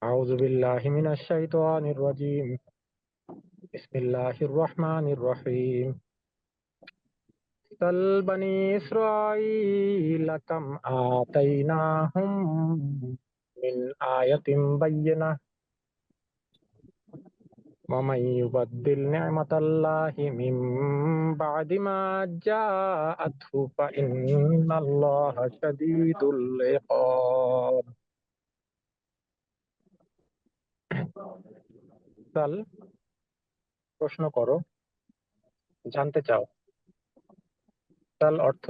أعوذ بالله من الشيطان الرجيم. بسم الله الرحمن الرحيم. سل بني إسرائيل كم آتيناهم من آية بينة ومن يبدل نعمة الله من بعد ما جاءته فإن الله شديد العقاب. সাল প্রশ্ন করো, জানতে চাও। সাল অর্থ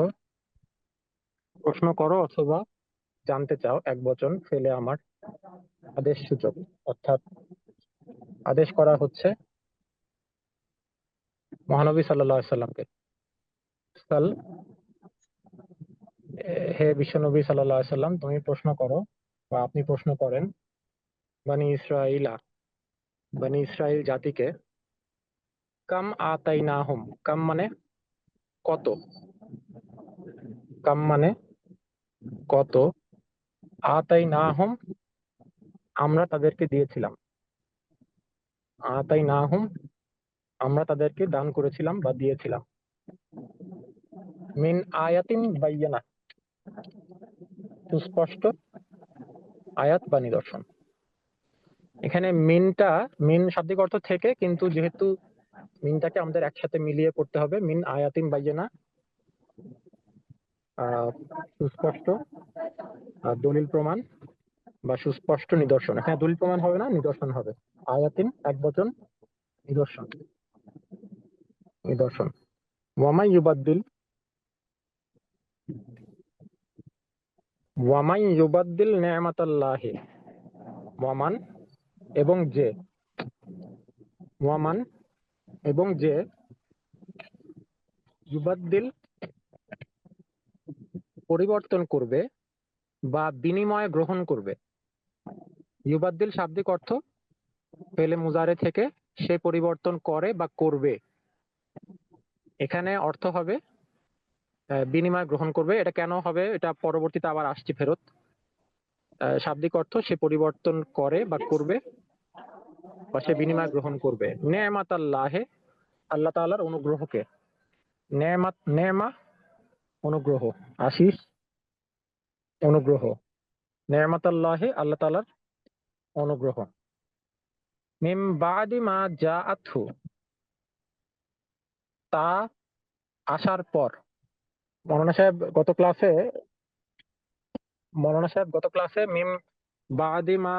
প্রশ্ন করো অথবা জানতে চাও, এক বচন, ফেলে আমার আদেশ সূচক, অর্থাৎ আদেশ করা হচ্ছে মহানবী সাল্লাল্লাহু আলাইহি সাল্লামকে। সাল, হে বিশ্বনবী সাল্লাল্লাহু আলাইহি সাল্লাম, তুমি প্রশ্ন করো বা আপনি প্রশ্ন করেন বনি ইসরাইলা, বনি ইসরাইল জাতিকে, কাম আতাইনাহুম, কাম মানে কত, কাম মানে কত, আতাইনাহুম আমরা তাদেরকে দিয়েছিলাম, আতাইনাহুম আমরা তাদেরকে দান করেছিলাম বা দিয়েছিলাম, মিন আয়াতিন বাইয়িনা সুস্পষ্ট আয়াত বা নিদর্শন। এখানে মিন শাব্দিক অর্থ থেকে, কিন্তু যেহেতু মিনটাকে আমাদের একসাথে মিলিয়ে পড়তে হবে, মিন আয়াতিন বাইয়িনা সুস্পষ্ট দলিল প্রমাণ বা সুস্পষ্ট নিদর্শন। এখানে দলিল প্রমাণ হবে না, নিদর্শন হবে। আয়াতিন এক বচন, নিদর্শন, নিদর্শন। ওয়ামাই ইউবাদ্দিল, ওয়ামাই ইউবাদ্দিল নি'মাতাল্লাহি, ওয়ামান এবং যে, ওয়ামান এবং যে, ইউবাদ্দিল পরিবর্তন করবে বা বিনিময় গ্রহণ করবে। ইউবাদ্দিল শাব্দিক অর্থ ফেলে মুজারে থেকে সে পরিবর্তন করে বা করবে। এখানে অর্থ হবে বিনিময় গ্রহণ করবে। এটা কেন হবে, এটা পরবর্তীতে আবার আসছি ফেরত। শাব্দিক অর্থ সে পরিবর্তন করে বা করবে বা সে বিনিময় গ্রহণ করবে। নেমাত আল্লাহে, আল্লাহ তাআলার অনুগ্রহকে। নেমাত, নেমা অনুগ্রহ, আশিস অনুগ্রহ। নেমাত আল্লাহে আল্লাহ তাআলার অনুগ্রহ। মিম বাদি মা জাআতহু তা আসার পর। মৌলানা সাহেব গত ক্লাসে মৌলানা সাহেব গত ক্লাসে মিম বাদি মা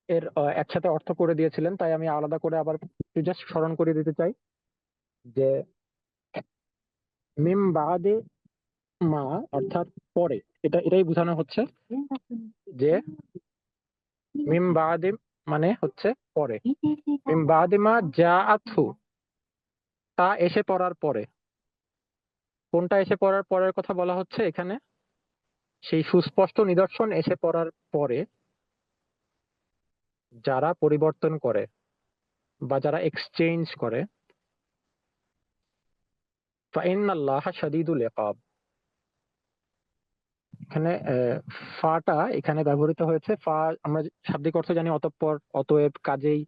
এর একসাথে অর্থ করে দিয়েছিলেন, তাই আমি আলাদা করে আবার জাস্ট স্মরণ করে দিতে চাই যে মিম বাদে মা অর্থাৎ পরে, এটাই বোঝানো হচ্ছে যে মিম বাদে মানে হচ্ছে পরে। মিম বাদে মা জাআতহু তা এসে পড়ার পরে। কোনটা এসে পড়ার পরের কথা বলা হচ্ছে এখানে? সেই সুস্পষ্ট নিদর্শন এসে পড়ার পরে যারা পরিবর্তন করে বা যারা এক্সচেঞ্জ করে, ফাইন্নাল্লাহা শাদীদুল ইকাব। এখানে ফাটা এখানে ব্যবহৃত হয়েছে। ফা আমরা শাব্দিক অর্থ জানি অতঃপর, অতএব, কাজেই,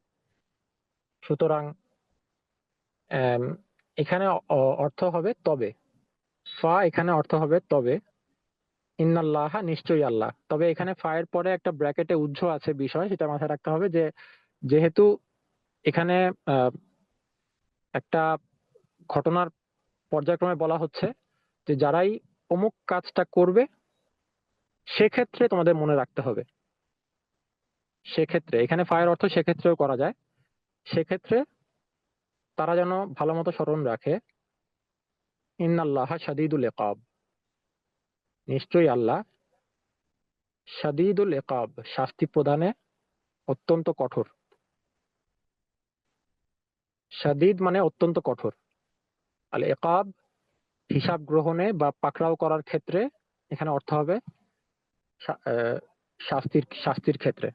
সুতরাং। এখানে অর্থ হবে তবে। ফা এখানে অর্থ হবে তবে। ইন্নাল্লাহা নিশ্চয়ই আল্লাহ। তবে এখানে ফা এর পরে একটা ব্র্যাকেটে উজ্জ্ব আছে বিষয়, সেটা মাথায় রাখতে হবে যে যেহেতু এখানে আহ, একটা ঘটনার পর্যায়ক্রমে বলা হচ্ছে যে যারাই অমুক কাজটা করবে সেক্ষেত্রে তোমাদের মনে রাখতে হবে। সেক্ষেত্রে এখানে ফায়ের অর্থ সেক্ষেত্রেও করা যায়। সেক্ষেত্রে তারা যেন ভালো মতো স্মরণ রাখে, ইন্নাল্লাহা শাদীদুল ইকাব, নিশ্চয়ই আল্লাহ, শাদীদুল ইকাব শাস্তি প্রদানে অত্যন্ত কঠোর। শাদীদ মানে অত্যন্ত কঠোর। আল ইকাব হিসাব গ্রহণে বা পাকড়াও করার ক্ষেত্রে এখানে অর্থ হবে শাস্তির ক্ষেত্রে।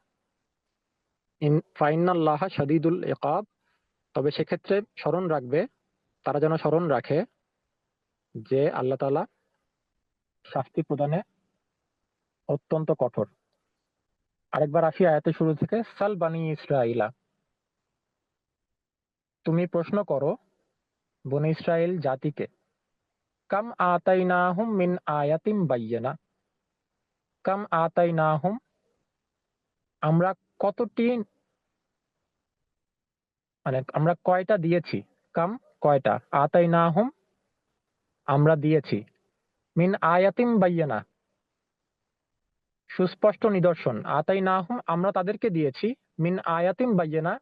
ফাইন্নাল্লাহা শাদীদুল ইকাব, তবে সেক্ষেত্রে স্মরণ রাখবে, তারা যেন স্মরণ রাখে যে আল্লাহ তাআলা শাস্তি প্রদানে অত্যন্ত কঠোর। আরেকবার আসি আয়াতের শুরু থেকে, সাল বানি ইসরাইলা, তুমি প্রশ্ন করো বনি ইসরাইল জাতিকে, কাম আতাইনাহুম মিন আয়াতিম বায়্যিনা, কাম আতাইনাহুম, আমরা কতটি, মানে আমরা কয়টা দিয়েছি, কাম কয়টা, আতাইনাহুম আমরা দিয়েছি, মিন আয়াতিম বায়্যিনা সুস্পষ্ট নিদর্শন, আতাইনাহুম আমরা তাদেরকে দিয়েছি, মিন আয়াতিম বায়্যিনা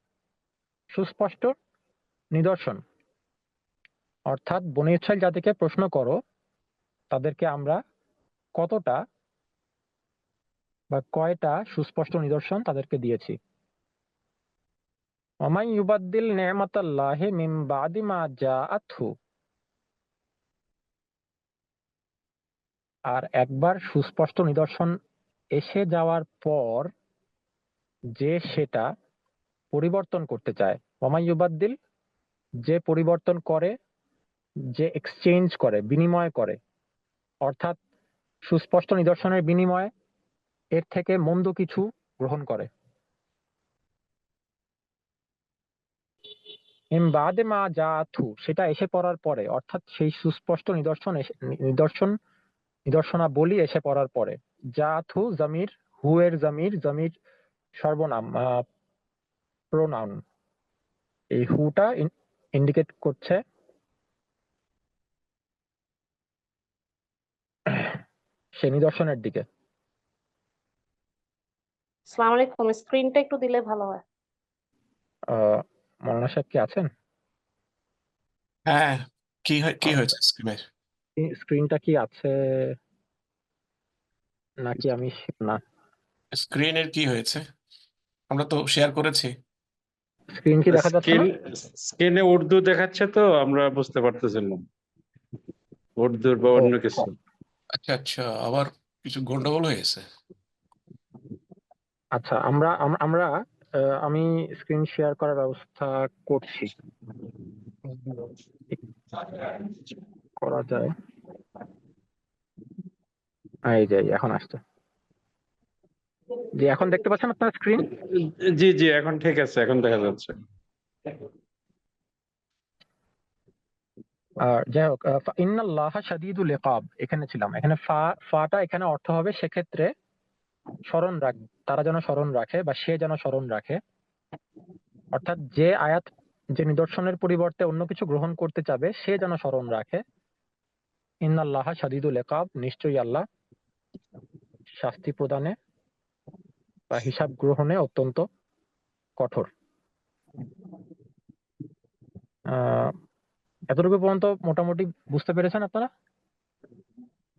সুস্পষ্ট নিদর্শন। অর্থাৎ বনী ইসরাইল জাতিকে প্রশ্ন করো তাদেরকে আমরা কতটা বা কয়টা সুস্পষ্ট নিদর্শন তাদেরকে দিয়েছি। ওয়ামান ইউবাদদিল নি'মাতাল্লাহি মিন বাদি মা জাআতহু, আর একবার সুস্পষ্ট নিদর্শন এসে যাওয়ার পর যে সেটা পরিবর্তন করতে চায়, ওয়ামান ইউবাদদিল যে পরিবর্তন করে, যে এক্সচেঞ্জ করে, বিনিময় করে, অর্থাৎ সুস্পষ্ট নিদর্শনের বিনিময়ে এর থেকে মন্দ কিছু গ্রহণ করে। মিন বাদে মা জাআতহু সেটা এসে পড়ার পরে, অর্থাৎ সেই সুস্পষ্ট নিদর্শনাবলী এসে পড়ার পরে। জাআতহু জামির, হু এর জামির, জামির সর্বনাম, প্রোনাউন, এই হুটা ইন্ডিকেট করছে সে নিদর্শনের দিকে। আসসালামু আলাইকুম, স্ক্রিনটা একটু দিলে ভালো হয়। মৌলানা সাহেব কি আছেন? হ্যাঁ, কি হয়েছে স্ক্রিনে? স্ক্রিনটা কি আছে নাকি আমি না? স্ক্রিনের কি হয়েছে? আমরা তো শেয়ার করেছি। স্ক্রিন কি দেখা যাচ্ছে না? স্ক্রিনে উর্দু দেখাচ্ছে তো আমরা বুঝতে পারতেছি না উর্দুর বা ও অন্য কিছু। আচ্ছা আচ্ছা, আবার কিছু গন্ডগোল হয়ে গেছে। আচ্ছা, আমরা আমি স্ক্রিন শেয়ার করার ব্যবস্থা করছি, করা যায়। এই যে এখন আসছে, যে এখন দেখতে পাচ্ছেন আপনার স্ক্রিন? জি জি, এখন ঠিক আছে, এখন দেখা যাচ্ছে। আর যাই হোক, ইন্নাল্লাহা শাদীদুল ইকাব এখানে ছিলাম, এখানে ফাটা এখানে অর্থ হবে সেক্ষেত্রে স্মরণ রাখ, তারা যেন স্মরণ রাখে বা সে যেন স্মরণ রাখে। অর্থাৎ যে আয়াত, যে নিদর্শনের পরিবর্তে অন্য কিছু গ্রহণ করতে চাবে সে যেন স্মরণ রাখে। ইন্নাল্লাহা শাদীদুল ইকাব, নিশ্চয়ই আল্লাহ শাস্তি প্রদানে বা হিসাব গ্রহণে অত্যন্ত কঠোর। এতটুকু পর্যন্ত মোটামুটি বুঝতে পেরেছেন আপনারা?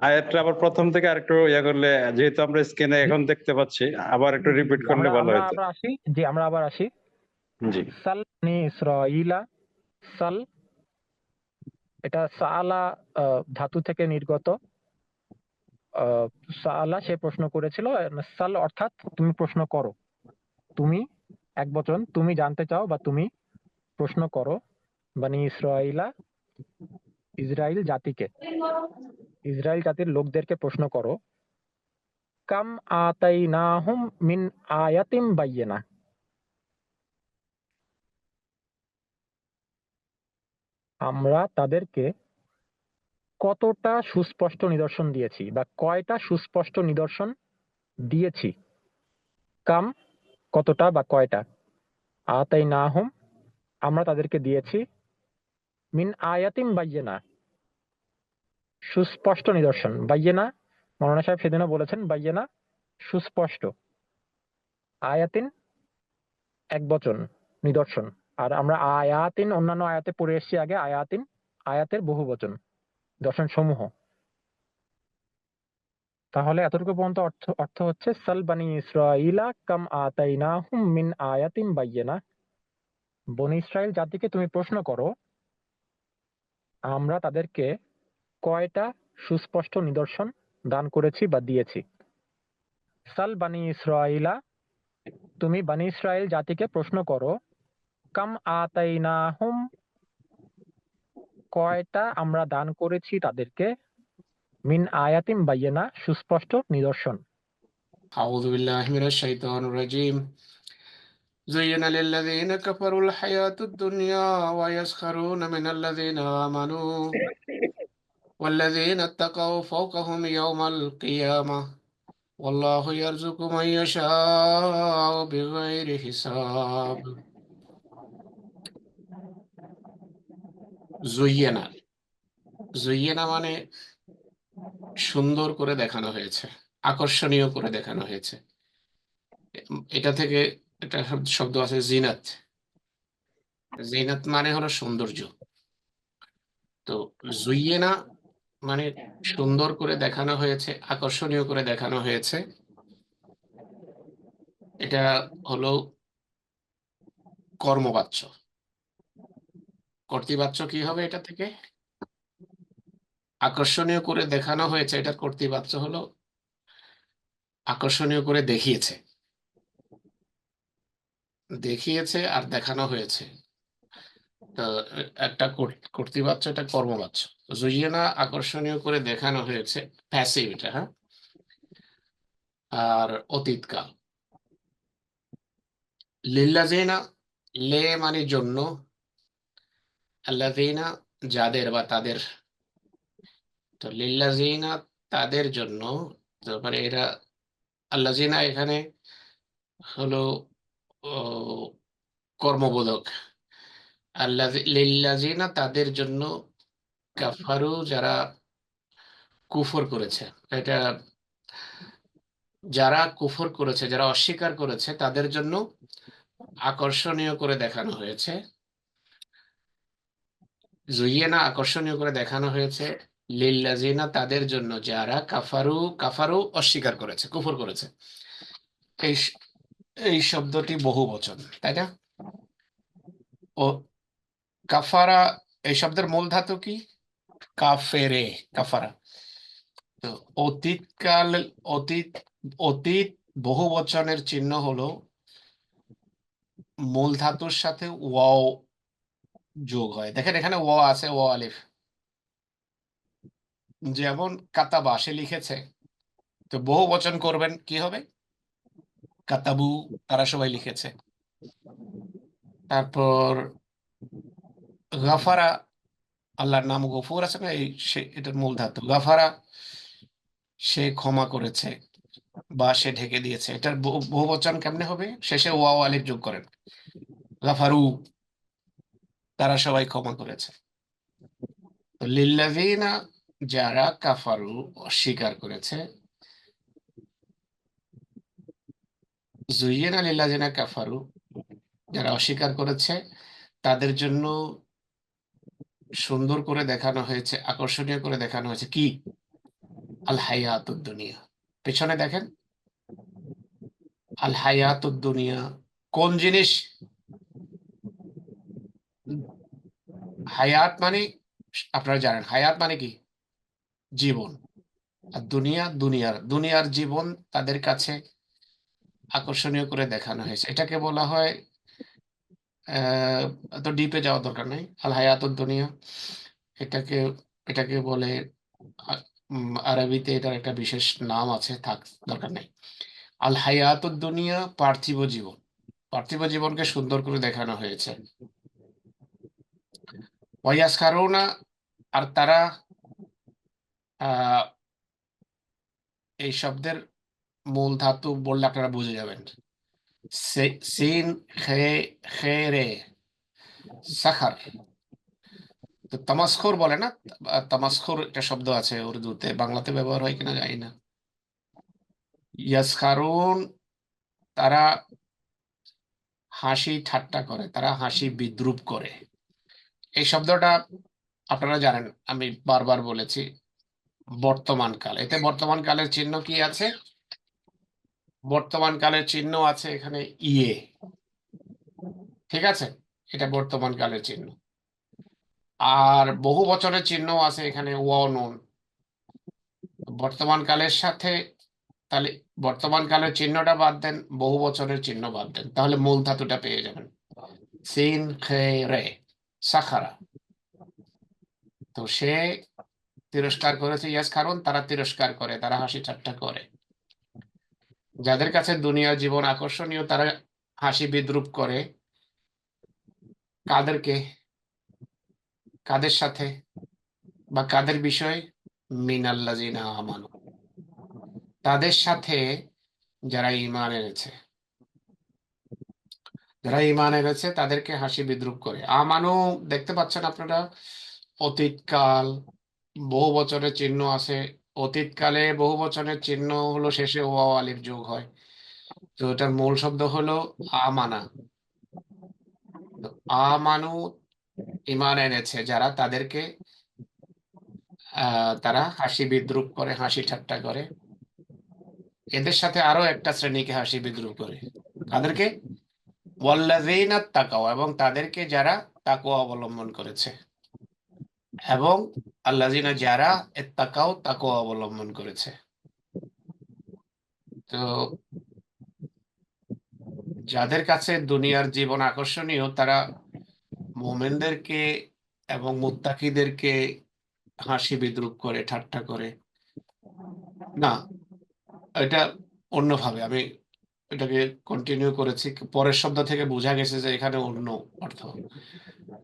আয়াতটা আবার প্রথম থেকে আরেকটু ইয়া করলে, যেহেতু আমরা স্ক্রিনে এখন দেখতে পাচ্ছি, আবার একটু রিপিট করলে আমরা ভালো আমরা হতো। আবার আসি, জি আমরা আবার আসি। জি, সাল বনি ইসরাইলা, সাল এটা সালা ধাতু থেকে নির্গত। সালা সে প্রশ্ন করেছিল, সাল অর্থাৎ তুমি প্রশ্ন করো, তুমি এক বচন, তুমি জানতে চাও বা তুমি প্রশ্ন করো বনি ইসরাইলা, ইসরাইল জাতিকে, ইসরাইল জাতির লোকদেরকে প্রশ্ন করো, কাম আতাইনাহুম মিন আয়াতিম বায়্যিনা, আমরা তাদেরকে কতটা সুস্পষ্ট নিদর্শন দিয়েছি বা কয়টা সুস্পষ্ট নিদর্শন দিয়েছি। কাম কতটা বা কয়টা, আতাইনাহুম আমরা তাদেরকে দিয়েছি, মিন আয়াতিম বায়্যিনা সুস্পষ্ট নিদর্শন। বায়্যিনা মৌলানা সাহেব সেদিনও বলেছেন, বায়্যিনা সুস্পষ্ট, আয়াতিন এক বচন, নিদর্শন। আর আমরা আয়াতিন অন্যান্য আয়াতে পড়ে এসেছি আগে, আয়াতিন আয়াতের বহু বচন, দর্শন সমূহ। তাহলে এতটুকু পর্যন্ত অর্থ অর্থ হচ্ছে সাল বানি ইসরাইলা কাম আতাইনাহুম মিন আয়াতিন বায়্যিনা, বনি ইসরাইল জাতিকে তুমি প্রশ্ন করো আমরা তাদেরকে কয়টা সুস্পষ্ট নিদর্শন দান করেছি বা দিয়েছি। সাল বানি ইসরাইলা, তুমি বানি ইসরাইল জাতিকে প্রশ্ন করো, কাম আতাইনাহুম কয়টা আমরা দান করেছি তাদেরকে, মিন আয়াতিম বায়্যিনা সুস্পষ্ট নিদর্শন। أعوذ بالله من الشيطان الرجيم زين للذين كفروا الحياة الدنيا ويسخرون من الذين آمنوا والذين اتقوا فوقهم يوم القيامة والله يرزق من يشاء بغير حساب জুইয়েনা জুইয়েনা মানে সুন্দর করে দেখানো হয়েছে, আকর্ষণীয় করে দেখানো হয়েছে। এটা থেকে একটা শব্দ আছে জিনাত। জিনাত মানে হলো সৌন্দর্য। তো জুইয়েনা মানে সুন্দর করে দেখানো হয়েছে, আকর্ষণীয় করে দেখানো হয়েছে। এটা হলো কর্মবাচ্য। কর্তৃবাচ্য কি হবে এটা থেকে? আকর্ষণীয় করে দেখানো হয়েছে, এটার কর্তৃবাচ্য হলো আকর্ষণীয় করে দেখিয়েছে, দেখিয়েছে আর দেখানো হয়েছে। তো একটা কর্তৃবাচ্য, এটা কর্মবাচ্য। জুইয়েনা আকর্ষণীয় করে দেখানো হয়েছে, প্যাসিভ এটা, হ্যাঁ। আর অতীতকাল লিল্লাযিনা, লে মানে জন্য, আল্লাযিনা যাদের বা তাদের। তো লিল্লাযিনা তাদের জন্য, তারপরে এরা আল্লাযিনা এখানে হলো কর্মবোধক। লিল্লাযিনা তাদের জন্য, কাফারু যারা কুফর করেছে, এটা যারা কুফর করেছে, যারা অস্বীকার করেছে তাদের জন্য আকর্ষণীয় করে দেখানো হয়েছে। জুইয়েনা আকর্ষণীয় করে দেখানো হয়েছে লিল্লাযিনা তাদের জন্য যারা কাফারু, কাফারু অস্বীকার করেছে, কুফর করেছে। এই এই শব্দটি বহু বচন, তাই না? ও কাফারা, এই শব্দের মূল ধাতু কি? কাফেরে, কাফারা। তো অতীতকাল, অতীত, অতীত বহু বচনের চিহ্ন হলো মূল ধাতুর সাথে ওয়াও যোগ হয়। দেখেন এখানে ওয়া আছে, ওয়া আলিফ। যেমন কাতাবা, সে লিখেছে। তো বহু বচন করবেন কি হবে? কাতাবু, তারা সবাই লিখেছে। তারপর গাফারা, আল্লাহর নাম গফুর আছে না, এই এটার মূল ধাতু গাফারা, সে ক্ষমা করেছে বা সে ঢেকে দিয়েছে। এটার বহু বচন কেমনে হবে? শেষে ওয়াও আলিফ যোগ করেন, গাফারু, তারা সবাই ক্ষমা করেছে। তো লিল্লাযিনা যারা কাফারু অস্বীকার করেছে, জুইয়িনা লিল্লাযিনা কাফারু যারা অস্বীকার করেছে তাদের জন্য সুন্দর করে দেখানো হয়েছে, আকর্ষণীয় করে দেখানো হয়েছে কি? আল হায়াতুদ দুনিয়া। পেছনে দেখেন, আল হায়াতুদ দুনিয়া কোন জিনিস? হায়াত মানে আপনারা জানেন, হায়াত মানে কি? জীবন। আর দুনিয়া, দুনিয়ার জীবন তাদের কাছে আকর্ষণীয় করে দেখানো হয়েছে। এটাকে বলা হয়, এত ডিপে যাওয়ার দরকার নেই, আল হায়াতুদ দুনিয়া। এটাকে এটাকে বলে আরবিতে এটার একটা বিশেষ নাম আছে, থাক, দরকার নেই। আল হায়াতুদ দুনিয়া পার্থিব জীবন, পার্থিব জীবনকে সুন্দর করে দেখানো হয়েছে। ওয়াইয়াসখারুনা, আর তারা, এই শব্দের মূল ধাতু বললে আপনারা বুঝে যাবেন। সিন খে, খেরে, সাখার। তো তামাসখুর বলে না, তামাসখুর একটা শব্দ আছে উর্দুতে, বাংলাতে ব্যবহার হয় কিনা জানি না। ইয়াসখারুন, তারা হাসি ঠাট্টা করে, তারা হাসি বিদ্রুপ করে। এই শব্দটা আপনারা জানেন, আমি বারবার বলেছি। বর্তমান কাল, এতে বর্তমান কালের চিহ্ন কি আছে? বর্তমান কালের চিহ্ন আছে এখানে ইয়ে, ঠিক আছে, এটা বর্তমান কালের চিহ্ন। আর বহু বচনের চিহ্ন আছে এখানে ওয়া নুন। বর্তমান কালের সাথে, তাহলে বর্তমান কালের চিহ্নটা বাদ দেন, বহু বচনের চিহ্ন বাদ দেন, তাহলে মূল ধাতুটা পেয়ে যাবেন, সিন খে রে, সাখারা। তো সে তিরস্কার করেছে, ইয়াস, কারণ তারা তিরস্কার করে, তারা হাসি ঠাট্টা করে। যাদের কাছে দুনিয়ার জীবন আকর্ষণীয় তারা হাসি বিদ্রুপ করে কাদেরকে, কাদের সাথে বা কাদের বিষয়? মিনাল্লাযিনা আমানু, তাদের সাথে যারা ঈমান এনেছে। যারা ঈমান এনেছে তাদেরকে হাসি বিদ্রুপ করে। আমানু দেখতে পাচ্ছেন আপনারা, অতীতকাল, বহু বচনের চিহ্ন আছে। অতীতকালে বহু বচনের চিহ্ন হলো শেষে ওয়াও আলিফ যোগ হয়, তো এটার মূল শব্দ হলো আমানা। তো আমানু ঈমান এনেছে যারা, তাদেরকে তারা হাসি বিদ্রুপ করে, হাসি ঠাট্টা করে। এদের সাথে আরো একটা শ্রেণীকে হাসি বিদ্রুপ করে, তাদেরকে ওয়াল্লাযীনা তাকাও, এবং তাদেরকে যারা তাকওয়া অবলম্বন করেছে, এবং আল্লাযীনা যারা ইত্তাকাও তাকওয়া অবলম্বন করেছে। তো যাদের কাছে দুনিয়ার জীবন আকর্ষণীয় তারা মুমিনদেরকে এবং মুত্তাকিদেরকে হাসি বিদ্রুপ করে, ঠাট্টা করে। না, এটা অন্যভাবে আমি এটাকে কন্টিনিউ করেছি, পরের শব্দ থেকে বোঝা গেছে যে এখানে অন্য অর্থ।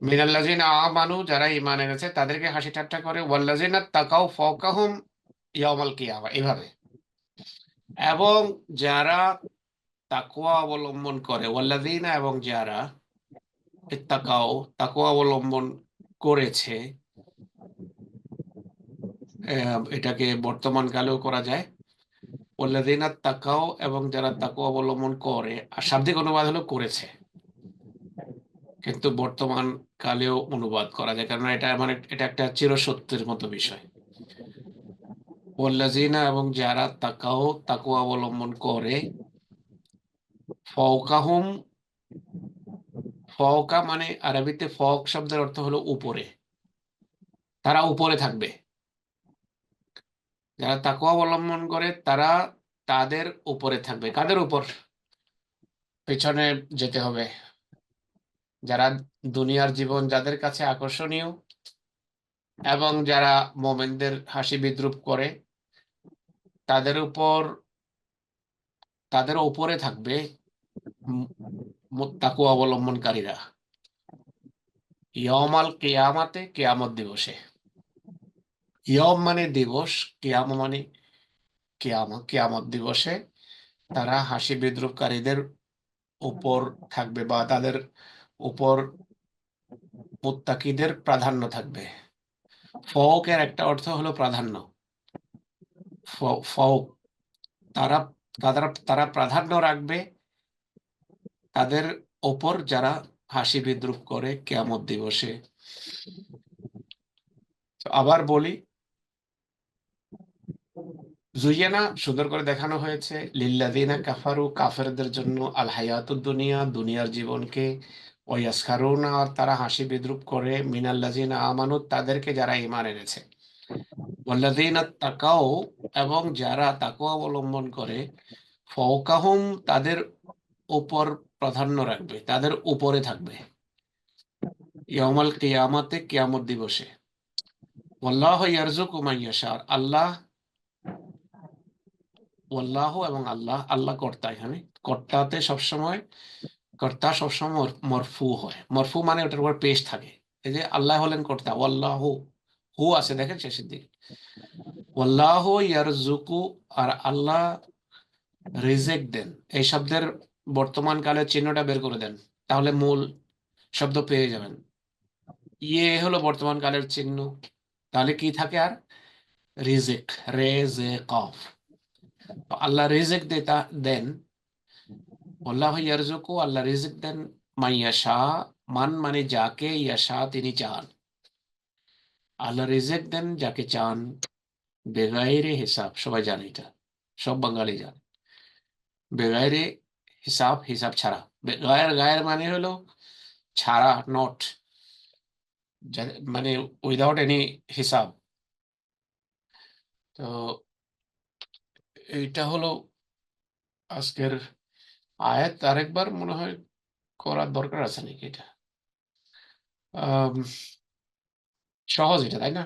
মিনাল্লাযিনা আমানু, যারা ঈমান এনেছে তাদেরকে হাসি ঠাট্টা করে, ওয়াল্লাযিনা তাকাও ফাওকাহুম ইয়াউমাল কিয়ামা, এভাবে। এবং যারা তাকওয়া অবলম্বন করে, ওয়াল্লাযিনা, এবং যারা ইত্তাকাও তাকওয়া অবলম্বন করেছে, এটাকে বর্তমান কালেও করা যায়, ওয়াল্লাযিনা তাকাও, এবং যারা তাকওয়া অবলম্বন করে। আর শাব্দিক অনুবাদ হলো করেছে, কিন্তু বর্তমান কালেও অনুবাদ করা যায়, কারণ এটা মানে এটা একটা চিরসত্যের মতো বিষয়। ওয়াল্লাযিনা, এবং যারা তাকাও তাকওয়া অবলম্বন করে, ফাওকাহুম, ফাওকা মানে আরবিতে ফক শব্দের অর্থ হলো উপরে, তারা উপরে থাকবে। যারা তাকওয়া অবলম্বন করে তারা তাদের উপরে থাকবে। কাদের উপর? পেছনে যেতে হবে। যারা দুনিয়ার জীবন যাদের কাছে আকর্ষণীয় এবং যারা মোমেনদের হাসি বিদ্রুপ করে, তাদের উপর, তাদের উপরে থাকবে তাকওয়া অবলম্বনকারীরা ইয়মাল কিয়ামাতে, কিয়ামত দিবসে। ইয়ম মানে দিবস, কিয়াম মানে কিয়ামত, কিয়ামত দিবসে তারা হাসি বিদ্রুপকারীদের উপর থাকবে, বা তাদের উপর মুত্তাকিদের প্রাধান্য থাকবে। ফওকের একটা অর্থ হলো প্রাধান্য। ফওক, তারা তারা তারা প্রাধান্য রাখবে তাদের ওপর যারা হাসি বিদ্রুপ করে কিয়ামত দিবসে। তো আবার বলি, জুইয়ানা সুন্দর করে দেখানো হয়েছে, লিল্লাযিনা কাফারু, কাফেরদের জন্য, আল হায়াতুদ দুনিয়া, দুনিয়ার জীবনকে, ওয়াসখারুনা, আর তারা হাসি বিদ্রুপ করে, মিনাল্লাযিনা আমানু, তাদেরকে যারা ঈমান এনেছে, ওয়াল্লাযিনা তাকাও, এবং যারা তাকওয়া অবলম্বন করে, ফাওকাহুম, তাদের উপর প্রাধান্য রাখবে, তাদের উপরে থাকবে, ইয়াউমাল কিয়ামাতে, কিয়ামত দিবসে। ওয়াল্লাহু ইয়ারযুকু মান ইয়াশা, আল্লাহ, ওয়াল্লাহ এবং আল্লাহ, আল্লাহ কর্তা, এখানে কর্তাতে সবসময়, কর্তা সবসময় মরফু হয়। মরফু মানে ওটার উপর পেশ থাকে। এই যে আল্লাহ হলেন কর্তা, ওয়াল্লাহু, হু আছে দেখেন শেষের দিকে, ওয়াল্লাহু ইয়ারযুকু, আর আল্লাহ রিজেক দেন। এই শব্দের বর্তমান কালের চিহ্নটা বের করে দেন, তাহলে মূল শব্দ পেয়ে যাবেন। ইয়ে হলো বর্তমান কালের চিহ্ন, তাহলে কি থাকে আর? রিজেক, কফ। আল্লাহ রিজেক দেন, আল্লাহ ইয়ারজুকু, আল্লাহ রিজিক দেন, মাইয়াশা, মান মানে যাকে, ইয়াশা তিনি চান। আল্লাহ রিজিক দেন যাকে চান, বেগাইরে হিসাব, সবাই জানে এটা, সব বাঙালি জানে। বেগাইরে হিসাব, হিসাব ছাড়া। গায়ের, গায়ের মানে হলো ছাড়া, নট, মানে উইদাউট এনি হিসাব। তো এইটা হলো আজকের আয়াত। আরেকবার মনে হয় করার দরকার আছে নাকি এটা? সহজ এটা, তাই না?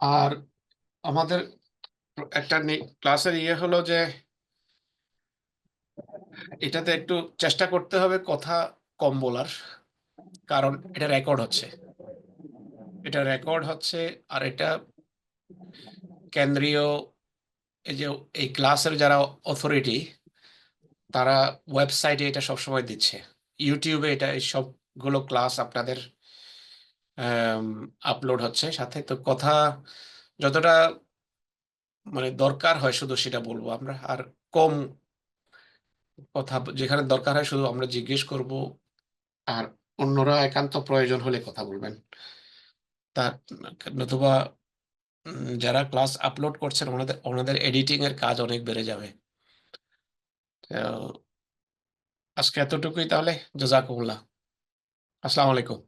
আর আমাদের একটা ক্লাসের হলো যে এটাতে একটু চেষ্টা করতে হবে কথা কম বলার, কারণ এটা রেকর্ড হচ্ছে, আর এটা কেন্দ্রীয় এই যে এই ক্লাসের যারা অথরিটি, তারা ওয়েবসাইটে এটা সবসময় দিচ্ছে, ইউটিউবে এটা এই সবগুলো ক্লাস আপনাদের আপলোড হচ্ছে সাথে। তো কথা যতটা মানে দরকার হয় শুধু সেটা বলবো আমরা, আর কম কথা যেখানে দরকার হয় শুধু আমরা জিজ্ঞেস করব, আর অন্যরা একান্ত প্রয়োজন হলে কথা বলবেন। তা নতুবা যারা ক্লাস আপলোড করছেন ওনাদের এডিটিং এর কাজ অনেক বেড়ে যাবে। তো আজকে এতটুকুই তাহলে, জাযাকুমুল্লাহ, আসসালামু আলাইকুম।